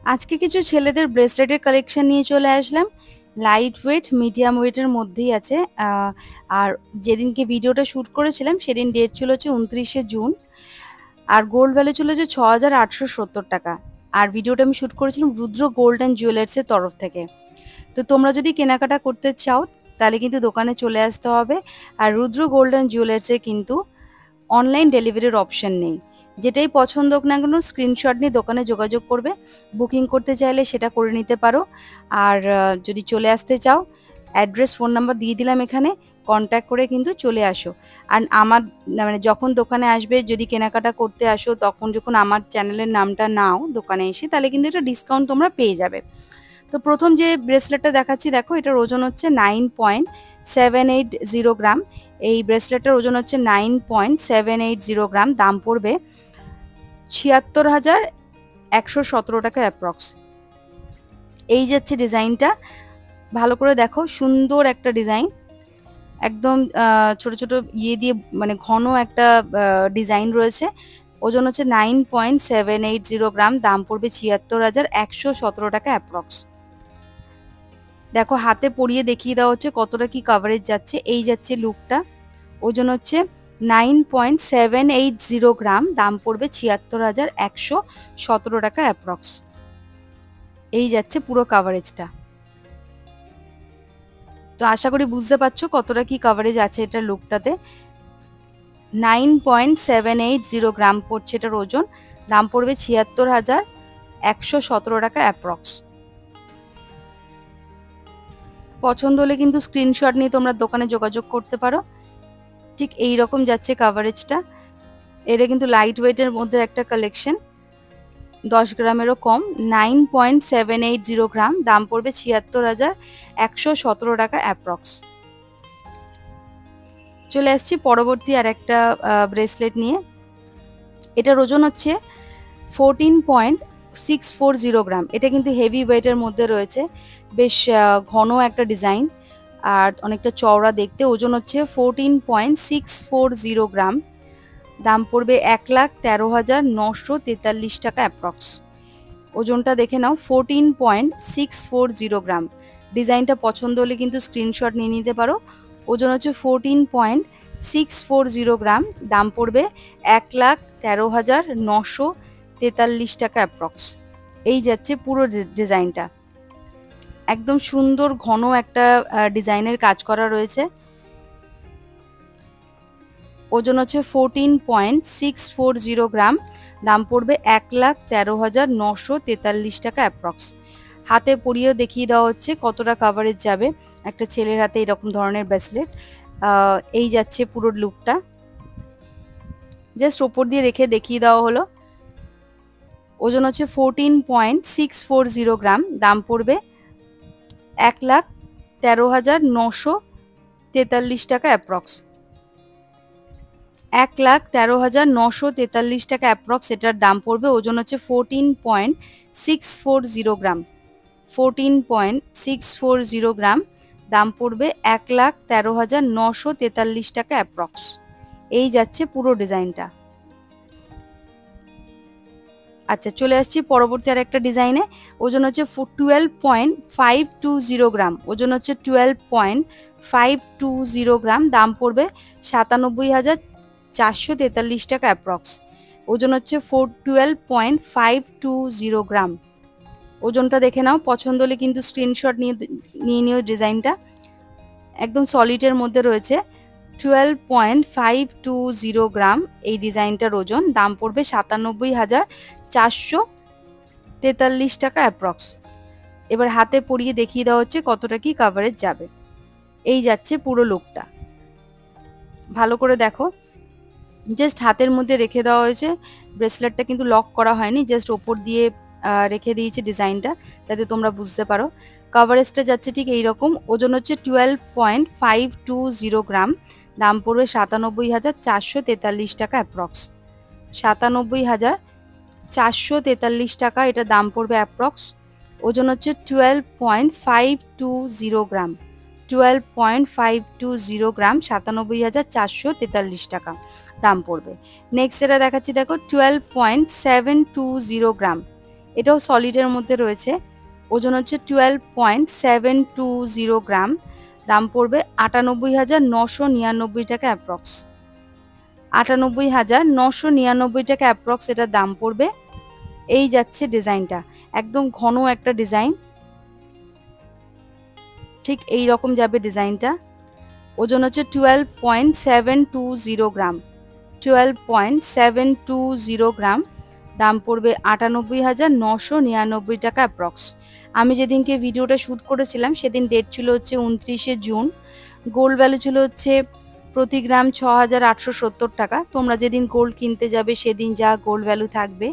আজকে কিছু ছেলেদের ব্রেসলেটের কালেকশন নিয়ে চলে আসলাম। লাইট ওয়েট মিডিয়াম ওয়েটের মধ্যেই আছে। আর যেদিনকে ভিডিওটা শ্যুট করেছিলাম সেদিন ডেট ছিল হচ্ছে 29শে জুন। আর গোল্ড ভ্যালু ছিল যে 6,870 টাকা। আর ভিডিওটা আমি শ্যুট করেছিলাম রুদ্র গোল্ড অ্যান্ড জুয়েলার্সের তরফ থেকে। তো তোমরা যদি কেনাকাটা করতে চাও তাহলে কিন্তু দোকানে চলে আসতে হবে। আর রুদ্র গোল্ড অ্যান্ড জুয়েলার্সে কিন্তু অনলাইন ডেলিভারির অপশন নেই। যেটাই পছন্দ হোক না কেন স্ক্রিনশট নিয়ে দোকানে যোগাযোগ করবে। বুকিং করতে চাইলে সেটা করে নিতে পারো। আর যদি চলে আসতে চাও অ্যাড্রেস ফোন নাম্বার দিয়ে দিলাম এখানে, কন্ট্যাক্ট করে কিন্তু চলে আসো। আর আমার মানে যখন দোকানে আসবে যদি কেনাকাটা করতে আসো তখন যখন আমার চ্যানেলের নামটা নাও দোকানে এসে তাহলে কিন্তু একটা ডিসকাউন্ট তোমরা পেয়ে যাবে। তো প্রথম যে ব্রেসলেটটা দেখাচ্ছি দেখো, এটার ওজন হচ্ছে 9.780 গ্রাম। এই ব্রেসলেটটার ওজন হচ্ছে 9.780 গ্রাম। দাম পড়বে 76,117 টাকা অ্যাপ্রক্স। এই যাচ্ছে ডিজাইনটা, ভালো করে দেখো, সুন্দর একটা ডিজাইন। একদম ছোট ছোট ইয়ে দিয়ে মানে ঘন একটা ডিজাইন রয়েছে। ওজন হচ্ছে 9.780 গ্রাম। দাম পড়বে 76,117 টাকা অ্যাপ্রক্স। দেখো হাতে পরিয়ে দেখিয়ে দেওয়া হচ্ছে কতটা কি কাভারেজ যাচ্ছে। এই যাচ্ছে লুকটা, ওজন হচ্ছে 9.780 গ্রাম। দাম পড়বে 76,117 টাকা অ্যাপ্রক্স। এই যাচ্ছে পুরো কাভারেজটা। তো আশা করি বুঝতে পারছো কতটা কি কাভারেজ আছে এটার লুকটাতে। 9.780 গ্রাম পড়ছে এটার ওজন। দাম পড়বে 76,117 টাকা অ্যাপ্রক্স। পছন্দ হলে কিন্তু স্ক্রিনশট নিয়ে তোমরা দোকানে যোগাযোগ করতে পারো। ঠিক এই রকম যাচ্ছে কাভারেজটা। এটা কিন্তু লাইট ওয়েটের মধ্যে একটা কালেকশন, 10 গ্রামেরও কম। 9.780 গ্রাম। দাম পড়বে 76,117 টাকা অ্যাপ্রক্স। চলে আসছি পরবর্তী আর একটা ব্রেসলেট নিয়ে। এটার ওজন হচ্ছে 14.640 গ্রাম। এটা কিন্তু হেভি ওয়েটের মধ্যে রয়েছে, বেশ ঘন একটা ডিজাইন আর অনেকটা চওড়া দেখতে। ওজন হচ্ছে 14.640 গ্রাম। দাম পড়বে 1,13,943 টাকা অ্যাপ্রক্স। ওজনটা দেখে নাও, 14.640 গ্রাম। ডিজাইনটা পছন্দ হলে কিন্তু স্ক্রিনশট নিয়ে নিতে পারো। ওজন হচ্ছে 14.640 গ্রাম। দাম পড়বে 1,13,943 টাকা অ্যাপ্রক্স। এই যাচ্ছে পুরো ডিজাইনটা। একদম সুন্দর ঘন একটা ডিজাইনের কাজ করা রয়েছে। ওজন হচ্ছে 14.640 গ্রাম। দাম পড়বে 1,13,943 টাকা অ্যাপ্রক্স। হাতে পরিয়েও দেখিয়ে দেওয়া হচ্ছে কতটা কাভারেজ যাবে একটা ছেলের হাতে এরকম ধরনের ব্রেসলেট। এই যাচ্ছে পুরো লুকটা, জাস্ট ওপর দিয়ে রেখে দেখিয়ে দেওয়া হলো। ওজন হচ্ছে 14.640 গ্রাম। দাম পড়বে 1,13,943 টাকা অ্যাপ্রক্স। 1,13,943 টাকা অ্যাপ্রক্স এটার দাম পড়বে। ওজন হচ্ছে 14.640 গ্রাম। 14.640 গ্রাম। দাম পড়বে 1,13,943 টাকা অ্যাপ্রক্স। এই যাচ্ছে পুরো ডিজাইনটা। আচ্ছা, চলে আসছি পরবর্তী আর একটা ডিজাইনে। ওজন হচ্ছে 12.520 গ্রাম। ওজন হচ্ছে 12.520 গ্রাম। দাম পড়বে 97,443 টাকা অ্যাপ্রক্স। ওজন হচ্ছে 12.520 গ্রাম। ওজনটা দেখে নাও, পছন্দ হলে কিন্তু স্ক্রিনশট নিয়ে নিও। ডিজাইনটা একদম সলিডের মধ্যে রয়েছে। 12.520 গ্রাম এই ডিজাইনটার ওজন। দাম পড়বে 97,443 টাকা অ্যাপ্রক্স। এবার হাতে পরিয়ে দেখিয়ে দেওয়া হচ্ছে কতটা কি কাভারেজ যাবে। এই যাচ্ছে পুরো লুকটা, ভালো করে দেখো। জাস্ট হাতের মধ্যে রেখে দেওয়া হয়েছে, ব্রেসলেটটা কিন্তু লক করা হয়নি, জাস্ট ওপর দিয়ে রেখে দিয়েছে ডিজাইনটা, যাতে তোমরা বুঝতে পারো। কাভারেজটা যাচ্ছে ঠিক এইরকম। ওজন হচ্ছে 12.520 গ্রাম। দাম পড়বে 97,443 টাকা অ্যাপ্রক্স। 97,443 টাকা এটা দাম পড়বে অ্যাপ্রক্স। ওজন হচ্ছে 12.520 গ্রাম। 12.520 গ্রাম, 97,443 টাকা দাম পড়বে। নেক্সট যেটা দেখাচ্ছি দেখো, 12.720 গ্রাম। এটাও সলিডের মধ্যে রয়েছে। ওজন হচ্ছে 12.720 গ্রাম। দাম পড়বে 98,999 টাকা অ্যাপ্রক্স। 98,999 টাকা অ্যাপ্রক্স এটার দাম পড়বে। এই যাচ্ছে ডিজাইনটা, একদম ঘন একটা ডিজাইন, ঠিক এই রকম যাবে ডিজাইনটা। ওজন হচ্ছে 12.720 গ্রাম। 12.720 গ্রাম। দাম পড়বে 98,999 টাকা অ্যাপ্রক্স। আমি যেদিনকে ভিডিওটা শ্যুট করেছিলাম সেদিন ডেট ছিল হচ্ছে 29শে জুন। গোল্ড ভ্যালু ছিল হচ্ছে প্রতি গ্রাম 6,870 টাকা। তোমরা যেদিন গোল্ড কিনতে যাবে সেদিন যা গোল্ড ভ্যালু থাকবে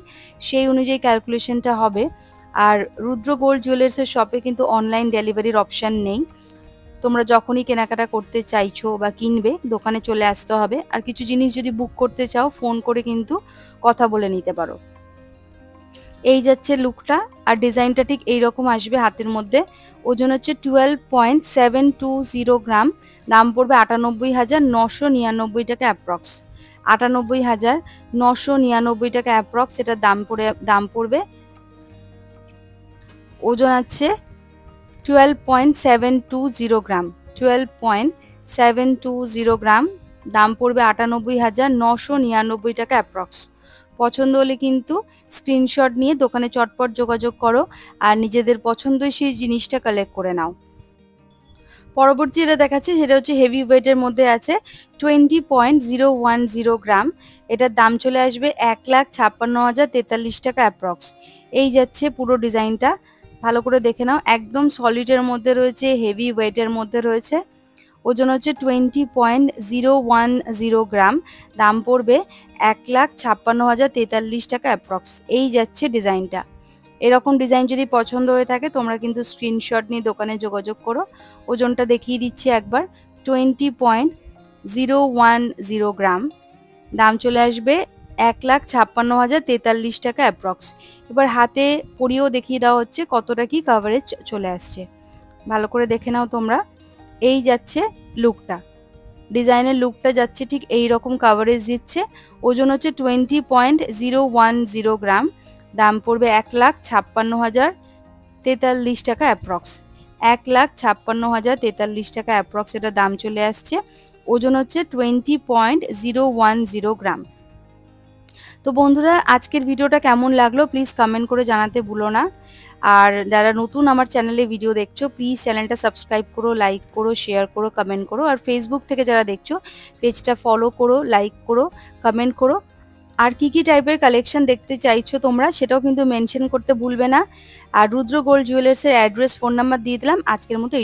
সেই অনুযায়ী ক্যালকুলেশনটা হবে। আর রুদ্র গোল্ড জুয়েলার্সের শপে কিন্তু অনলাইন ডেলিভারির অপশান নেই। তোমরা যখনই কেনাকাটা করতে চাইছো বা কিনবে দোকানে চলে আসতে হবে। আর কিছু জিনিস যদি বুক করতে চাও ফোন করে কিন্তু কথা বলে নিতে পারো। এই যাচ্ছে লুকটা, আর ডিজাইনটা ঠিক এইরকম আসবে হাতের মধ্যে। ওজন হচ্ছে 12.720 গ্রাম। দাম পড়বে 98,999 টাকা অ্যাপ্রক্স। 98,999 টাকা অ্যাপ্রক্স এটার দাম পড়বে। ওজন আছে 12.720 গ্রাম। 12.720 গ্রাম। দাম পড়বে 98,999 টাকা অ্যাপ্রক্স। পছন্দ হলে কিন্তু স্ক্রিনশট নিয়ে দোকানে চটপট যোগাযোগ করো আর নিজেদের পছন্দই সেই জিনিসটা কালেক্ট করে নাও। পরবর্তী যেটা দেখাচ্ছি সেটা হচ্ছে হেভি ওয়েটের মধ্যে আছে 20.010 গ্রাম। এটার দাম চলে আসবে 1,56,043 টাকা অ্যাপ্রক্স। এই যাচ্ছে পুরো ডিজাইনটা, ভালো করে দেখে নাও। একদম সলিডের মধ্যে রয়েছে, হেভি ওয়েটের মধ্যে রয়েছে। ওজন হচ্ছে 20.010 গ্রাম। দাম পড়বে 1,56,043 টাকা অ্যাপ্রক্স। এই যাচ্ছে ডিজাইনটা। এরকম ডিজাইন যদি পছন্দ হয়ে থাকে তোমরা কিন্তু স্ক্রিনশট নিয়ে দোকানে যোগাযোগ করো। ওজনটা দেখিয়ে দিচ্ছি একবার, 20.010 গ্রাম। দাম চলে আসবে 1,56,043 টাকা অ্যাপ্রক্স। এবার হাতে পরিয়েও দেখিয়ে দেওয়া হচ্ছে কতটা কি কাভারেজ চলে আসছে, ভালো করে দেখে নাও তোমরা। এই যাচ্ছে লুকটা, ডিজাইনের লুকটা যাচ্ছে ঠিক এই রকম কাভারেজ দিচ্ছে। ওজন হচ্ছে 20.010 গ্রাম। দাম পড়বে 1,56,043 টাকা অ্যাপ্রক্স। 1,56,043 টাকা অ্যাপ্রক্স এটা দাম চলে আসছে। ওজন হচ্ছে 20.010 গ্রাম। তো বন্ধুরা, আজকের ভিডিওটা কেমন লাগলো প্লিজ কমেন্ট করে জানাতে ভুলো না। আর যারা নতুন আমার চ্যানেলে ভিডিও দেখছো প্লিজ চ্যানেলটা সাবস্ক্রাইব করো, লাইক করো, শেয়ার করো, কমেন্ট করো। আর ফেসবুক থেকে যারা দেখছো পেজটা ফলো করো, লাইক করো, কমেন্ট করো। আর কি কি টাইপের কালেকশন দেখতে চাইছো তোমরা সেটাও কিন্তু মেনশন করতে ভুলবে না। আর রুদ্র গোল্ড জুয়েলার্সের অ্যাড্রেস, ফোন নাম্বার দিয়ে দিলাম। আজকের মতো